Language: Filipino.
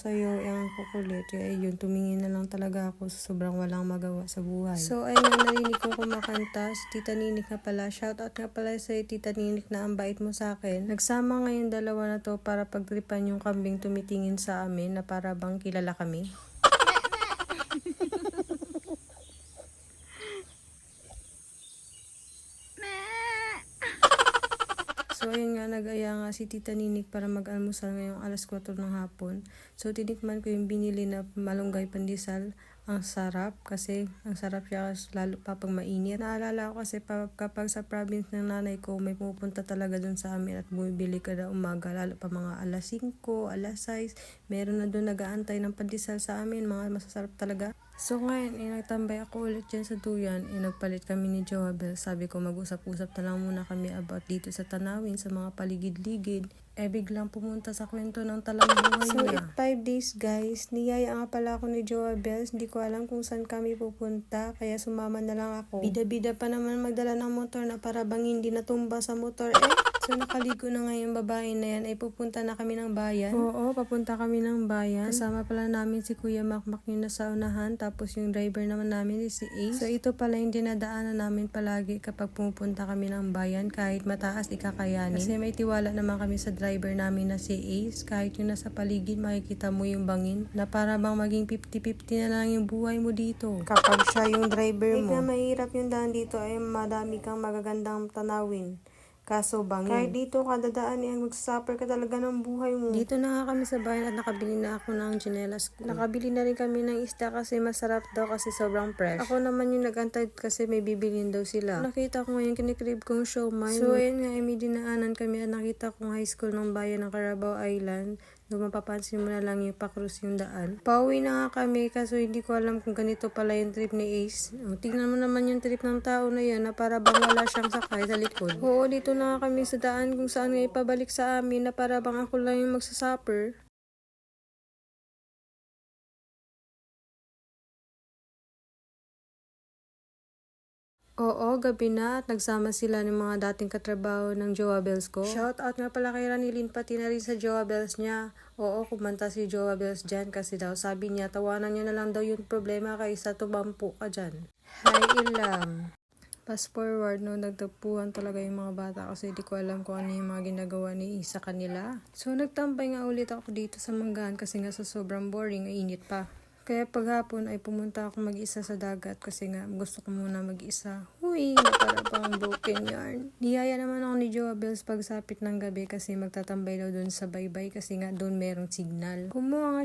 sa'yo, yung kukulit. Kaya yun, tumingin na lang talaga ako sa sobrang walang magawa sa buhay. So, ayun nga, narinig ko kumakanta. Si Tita Ninik nga pala. Shoutout nga pala sa Tita Ninik na ang bait mo sa akin. Nagsama ngayon dalawa na to para pagtripan yung kambing tumitingin sa amin na para bang kilala kami. So, ayun nga, nag-aya nga si Tita Ninik para mag-almusal ngayong alas 4 ng hapon. So, tinikman ko yung binili na malunggay pandesal. Ang sarap kasi ang sarap siya lalo pa pag mainit. Naalala ko kasi kapag sa province ng nanay ko, may pupunta talaga dun sa amin at bumibili kada umaga. Lalo pa mga alas 5, alas 6. Meron na dun nag-aantay ng pandesal sa amin. Mga masasarap talaga. So ngayon, nagtambay ako ulit dyan sa Duyan. Nagpalit kami ni Joabel. Sabi ko mag-usap-usap na lang muna kami about dito sa tanawin, sa mga paligid-ligid. Biglang pumunta sa kwento ng talambuhay so, niya. So, 5 days guys. Niyaya nga pala ako ni Joabel. Hindi ko alam kung saan kami pupunta. Kaya sumama na lang ako. Bida-bida pa naman magdala ng motor na para bang hindi natumba sa motor. So, nakaligo na nga yung babae na yan. Pupunta na kami ng bayan. Oo, papunta kami ng bayan. Kasama pala namin si Kuya Makmak yung nasa unahan. Tapos yung driver naman namin si Ace. So, ito pala yung dinadaanan namin palagi kapag pumupunta kami ng bayan. Kahit mataas, ikakayanin. Kasi may tiwala naman kami sa driver namin na si Ace. Kahit yung nasa paligid, makikita mo yung bangin. Na para bang maging 50-50 na lang yung buhay mo dito. Kapag siya yung driver mo. Kahit na mahirap yung daan dito ay madami kang magagandang tanawin. Kaso bangin. Kahit dito ka dadaan magsasuffer ka talaga ng buhay mo. Dito na nga kami sa bayan at nakabili na ako ng tsinelas ko. Nakabili na rin kami ng isda kasi masarap daw kasi sobrang fresh. Ako naman yung nag-antay kasi may bibilin daw sila. Nakita ko ngayon kinikrib kong siomai. So ayun nga, may dinaanan kami at nakita kong high school ng bayan ng Carabao Island. Doon mapapansin mo na lang yung pa-cross yung daan. Pauwi na nga kami kaso hindi ko alam kung ganito pala yung trip ni Ace. Tingnan mo naman yung trip ng tao na yan na para bang wala siyang sakay sa likod. Oo, dito na nga kami sa daan kung saan nga ipabalik sa amin na para bang ako lang yung magsasuffer. Oo, gabi na at nagsama sila ng mga dating katrabaho ng Joabels ko. Shout out nga pala kay Ranilin pati na rin sa Joabels niya. Oo, kumanta si Joabels dyan kasi daw sabi niya tawanan niya na lang daw yung problema kaysa tumampu ka dyan. Hi ilang. Fast forward, no, nagtagpuan talaga yung mga bata kasi di ko alam kung ano yung mga ginagawa ni Isa kanila. So, nagtambay nga ulit ako dito sa Manggaan kasi nga sa sobrang boring, ay init pa. Kaya paghapon ay pumunta ako mag-isa sa dagat kasi nga gusto ko muna mag-isa. Huy, para pang broken yarn. Niyaya naman ako ni Joabels pagsapit ng gabi kasi magtatambay daw doon sa baybay kasi nga doon merong signal. Kumuha nga